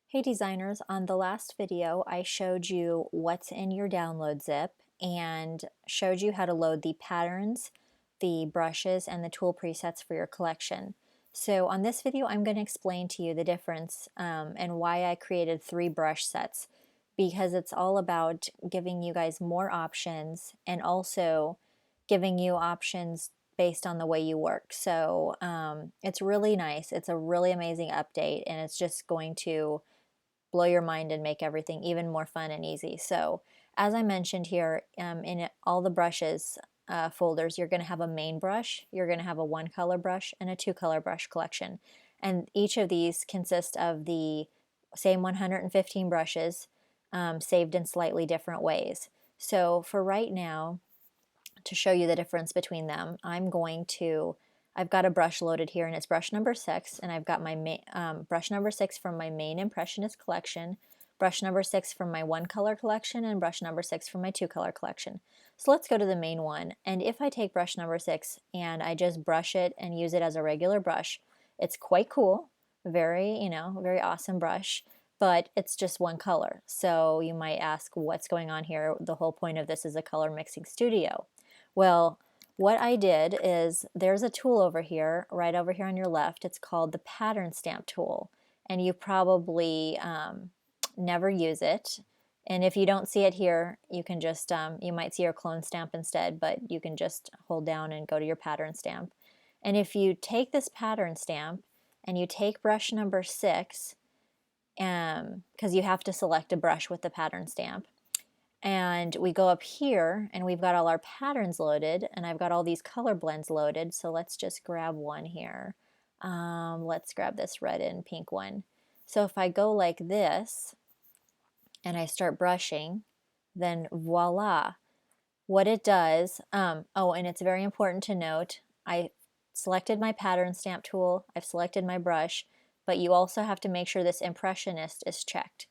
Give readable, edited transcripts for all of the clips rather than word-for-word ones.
Hey designers, on the last video I showed you what's in your download zip and showed you how to load the patterns, the brushes, and the tool presets for your collection. So on this video I'm going to explain to you the difference and why I created 3 brush sets, because it's all about giving you guys more options and also giving you options based on the way you work. So it's really nice. It's a really amazing update, and it's just going to blow your mind and make everything even more fun and easy. So as I mentioned here, in all the brushes folders, you're going to have a main brush, you're going to have a 1-color brush, and a 2-color brush collection. And each of these consist of the same 115 brushes saved in slightly different ways. So for right now, to show you the difference between them, I've got a brush loaded here, and it's brush number 6, and I've got my brush number 6 from my main Impressionist collection, brush number 6 from my 1-color collection, and brush number 6 from my 2-color collection. So let's go to the main one, and if I take brush number 6 and I just brush it and use it as a regular brush, it's quite cool, very, very awesome brush, but it's just one color. So you might ask, what's going on here? The whole point of this is a color mixing studio. Well, what I did is there's a tool over here, right over here on your left. It's called the pattern stamp tool, and you probably never use it. And if you don't see it here, you can just, you might see your clone stamp instead, but you can just hold down and go to your pattern stamp. And if you take this pattern stamp and you take brush number 6, because you have to select a brush with the pattern stamp, and we go up here and we've got all our patterns loaded, and I've got all these color blends loaded. So let's just grab one here. Let's grab this red and pink one. So if I go like this and I start brushing, then voila, what it does, oh, and it's very important to note, I selected my pattern stamp tool, I've selected my brush, but you also have to make sure this Impressionist is checked.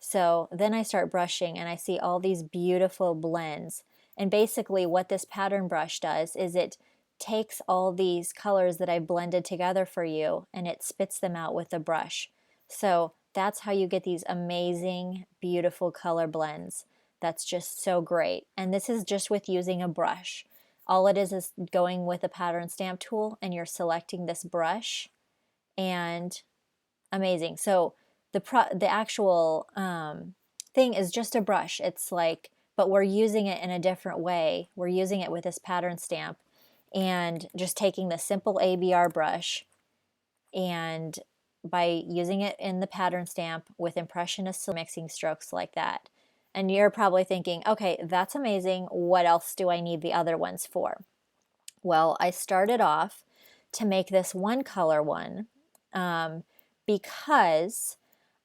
So then I start brushing and I see all these beautiful blends. And basically what this pattern brush does is it takes all these colors that I blended together for you and it spits them out with the brush. So that's how you get these amazing, beautiful color blends. That's just so great. And this is just with using a brush. All it is going with a pattern stamp tool, and you're selecting this brush, and amazing. So the actual thing is just a brush. It's like, but we're using it in a different way. We're using it with this pattern stamp and just taking the simple ABR brush, and by using it in the pattern stamp with Impressionist mixing strokes like that. And you're probably thinking, okay, that's amazing. What else do I need the other ones for? Well, I started off to make this 1-color one because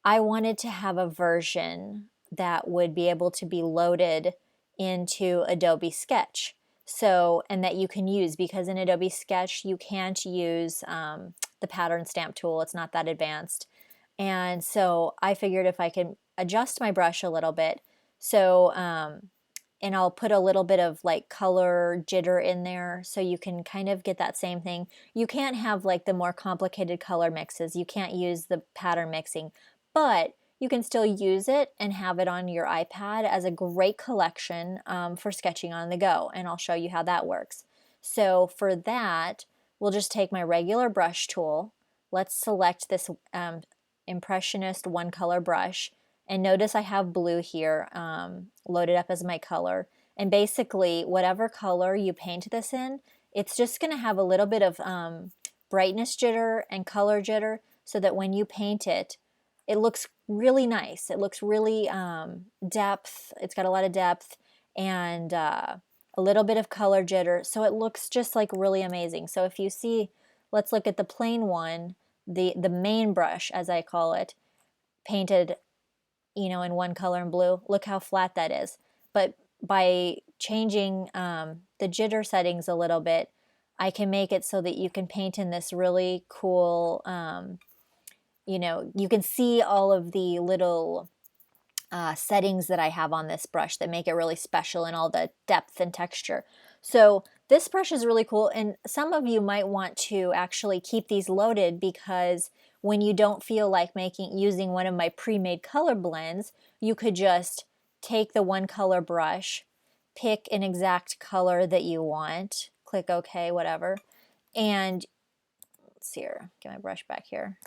I wanted to have a version that would be able to be loaded into Adobe Sketch. So, and that you can use, because in Adobe Sketch you can't use the pattern stamp tool. It's not that advanced. And so I figured if I could adjust my brush a little bit, so and I'll put a little bit of like color jitter in there so you can kind of get that same thing. You can't have like the more complicated color mixes. You can't use the pattern mixing, but you can still use it and have it on your iPad as a great collection for sketching on the go, and I'll show you how that works. So for that, we'll just take my regular brush tool. Let's select this Impressionist 1-color brush, and notice I have blue here loaded up as my color. And basically, whatever color you paint this in, it's just going to have a little bit of brightness jitter and color jitter, so that when you paint it, it looks really nice. It looks really depth. It's got a lot of depth and a little bit of color jitter. So it looks just like really amazing. So if you see, let's look at the plain one, the main brush, as I call it, painted, in 1 color in blue. Look how flat that is. But by changing the jitter settings a little bit, I can make it so that you can paint in this really cool, you can see all of the little settings that I have on this brush that make it really special, and all the depth and texture. So this brush is really cool, and some of you might want to actually keep these loaded because when you don't feel like using one of my pre-made color blends, you could just take the one color brush, pick an exact color that you want, click OK, whatever, and let's see here, get my brush back here.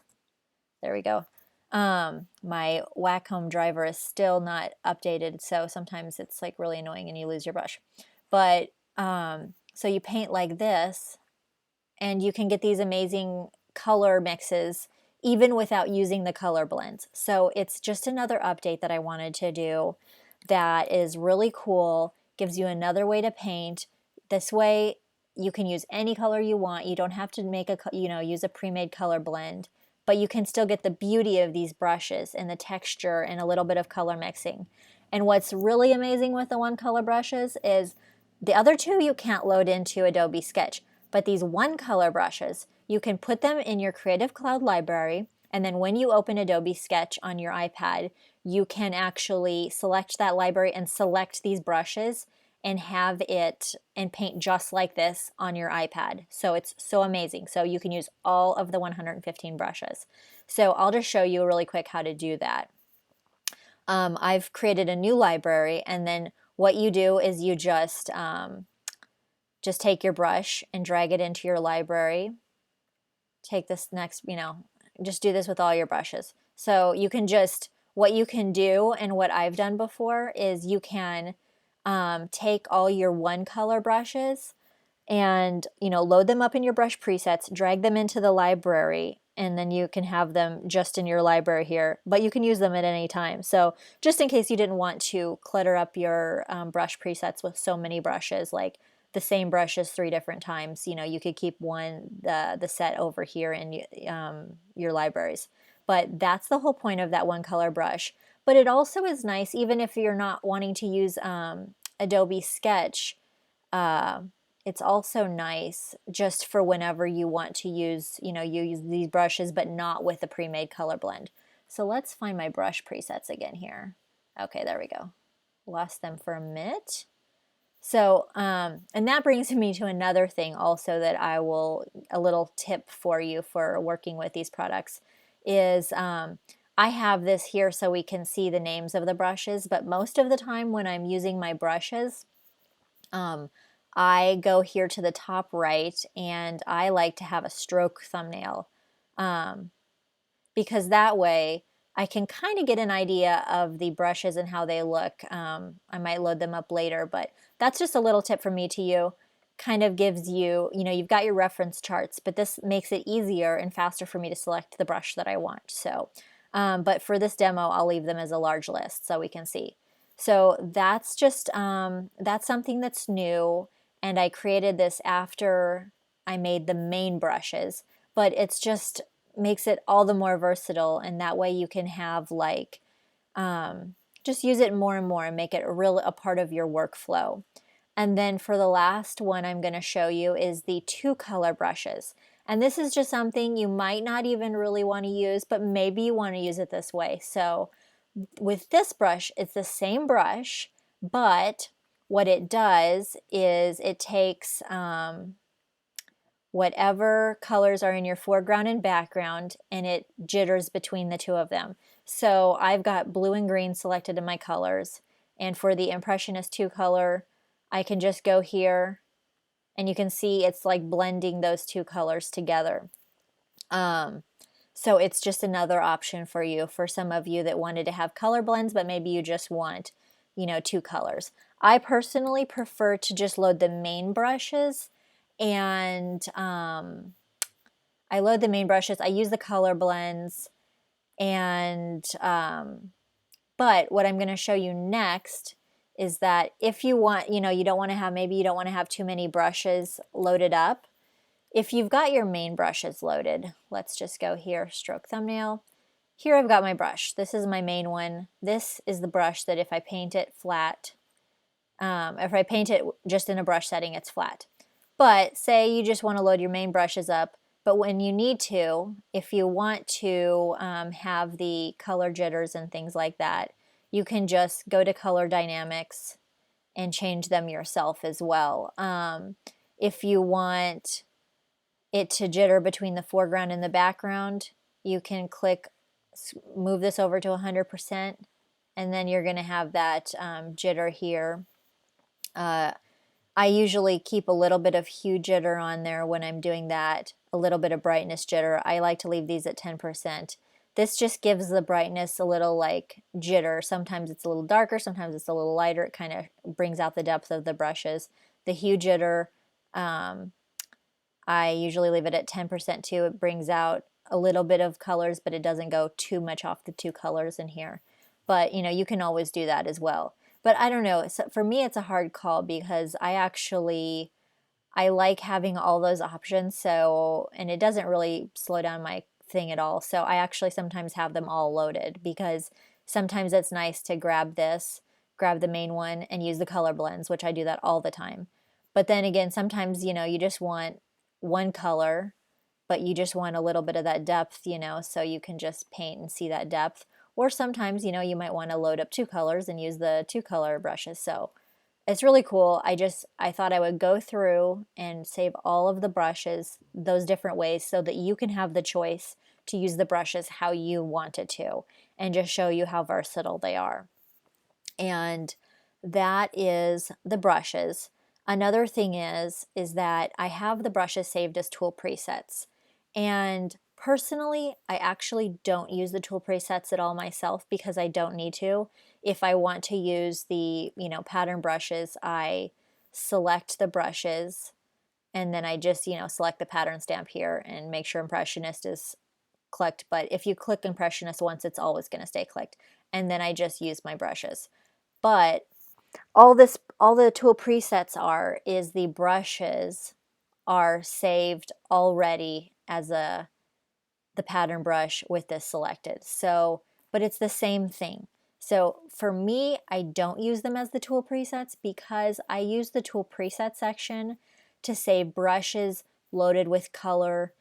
There we go. My Wacom driver is still not updated, so sometimes it's like really annoying and you lose your brush. But so you paint like this, and you can get these amazing color mixes even without using the color blends. So it's just another update that I wanted to do that is really cool, gives you another way to paint. This way you can use any color you want. You don't have to make use a pre-made color blend, but you can still get the beauty of these brushes and the texture and a little bit of color mixing. And what's really amazing with the one color brushes is the other two you can't load into Adobe Sketch, but these one color brushes, you can put them in your Creative Cloud library, and then when you open Adobe Sketch on your iPad, you can actually select that library and select these brushes and have it and paint just like this on your iPad. So it's so amazing. So you can use all of the 115 brushes. So I'll just show you really quick how to do that. I've created a new library, and then what you do is you just take your brush and drag it into your library. Take this next, just do this with all your brushes. So you can what you can do, and what I've done before, is you can take all your one color brushes and load them up in your brush presets, drag them into the library, and then you can have them just in your library here, but you can use them at any time. So just in case you didn't want to clutter up your brush presets with so many brushes, like the same brushes 3 different times, you could keep the set over here in your libraries. But that's the whole point of that one color brush. But it also is nice, even if you're not wanting to use Adobe Sketch, it's also nice just for whenever you want to use, you use these brushes, but not with a pre-made color blend. So let's find my brush presets again here. Okay, there we go. Lost them for a minute. So, and that brings me to another thing also that a little tip for you for working with these products is, I have this here so we can see the names of the brushes, but most of the time when I'm using my brushes, I go here to the top right, and I like to have a stroke thumbnail, because that way I can kind of get an idea of the brushes and how they look. I might load them up later, but that's just a little tip from me to you. Kind of gives you, you've got your reference charts, but this makes it easier and faster for me to select the brush that I want. So, but for this demo, I'll leave them as a large list so we can see. So that's just, that's something that's new, and I created this after I made the main brushes, but it's just makes it all the more versatile, and that way you can have like just use it more and more and make it a part of your workflow. And then for the last one I'm going to show you is the 2 color brushes, and this is just something you might not even really want to use, but maybe you want to use it this way. So with this brush, it's the same brush, but what it does is it takes whatever colors are in your foreground and background, and it jitters between the 2 of them. So I've got blue and green selected in my colors, and for the Impressionist 2 color, I can just go here, and you can see it's like blending those 2 colors together. So it's just another option for you, for some of you that wanted to have color blends, but maybe you just want, 2 colors. I personally prefer to just load the main brushes, and I load the main brushes. I use the color blends, and but what I'm going to show you next is that if you want, you don't want to have, maybe you don't want to have too many brushes loaded up. If you've got your main brushes loaded, let's just go here, stroke thumbnail. Here I've got my brush. This is my main one. This is the brush that if I paint it flat, if I paint it just in a brush setting, it's flat. But say you just want to load your main brushes up, but when you need to, if you want to have the color jitters and things like that, you can just go to color dynamics and change them yourself as well. If you want it to jitter between the foreground and the background, you can move this over to 100%, and then you're going to have that jitter here. I usually keep a little bit of hue jitter on there when I'm doing that, a little bit of brightness jitter. I like to leave these at 10%. This just gives the brightness a little like jitter. Sometimes it's a little darker, sometimes it's a little lighter. It kind of brings out the depth of the brushes. The hue jitter, I usually leave it at 10% too. It brings out a little bit of colors, but it doesn't go too much off the two colors in here. But you know, you can always do that as well. But I don't know, so for me it's a hard call because I like having all those options, so, and it doesn't really slow down my thing at all. So I actually sometimes have them all loaded because sometimes it's nice to grab the main one and use the color blends, which I do that all the time. But then again, sometimes, you know, you just want one color, but you just want a little bit of that depth, you know, so you can just paint and see that depth. Or sometimes, you know, you might want to load up two colors and use the two color brushes. So it's really cool. I thought I would go through and save all of the brushes those different ways so that you can have the choice to use the brushes how you want it to, and just show you how versatile they are. And that is the brushes. Another thing is that I have the brushes saved as tool presets. And personally, I actually don't use the tool presets at all myself because I don't need to. If I want to use the, you know, pattern brushes, I select the brushes and then I just, you know, select the pattern stamp here and make sure Impressionist is clicked. But if you click Impressionist once, it's always going to stay clicked. And then I just use my brushes. But all the tool presets is the brushes are saved already as the pattern brush with this selected. So, but it's the same thing. So for me, I don't use them as the tool presets because I use the tool preset section to save brushes loaded with color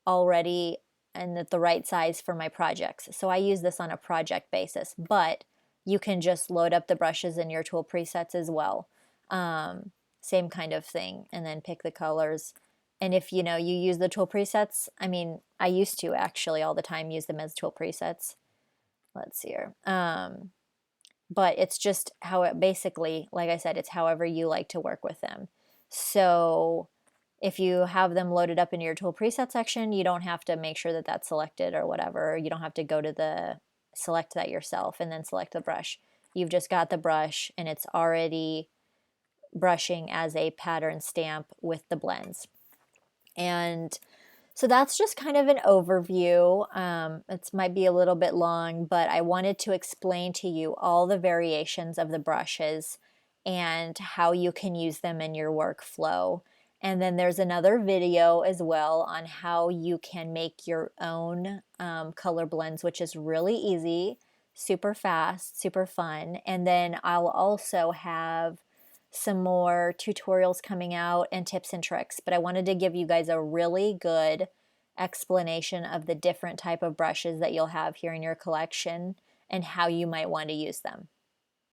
already and at the right size for my projects. So I use this on a project basis, but you can just load up the brushes in your tool presets as well. Same kind of thing, and then pick the colors. And if you know you use the tool presets, I mean, I used to actually all the time use them as tool presets. Let's see here. But it's just how it basically, like I said, it's however you like to work with them. So if you have them loaded up in your tool preset section, you don't have to make sure that that's selected or whatever. You don't have to go to the select that yourself and then select the brush. You've just got the brush and it's already brushing as a pattern stamp with the blends. And so that's just kind of an overview. It might be a little bit long, but I wanted to explain to you all the variations of the brushes and how you can use them in your workflow. And then there's another video as well on how you can make your own color blends, which is really easy, super fast, super fun. And then I'll also have some more tutorials coming out and tips and tricks, but I wanted to give you guys a really good explanation of the different type of brushes that you'll have here in your collection and how you might want to use them.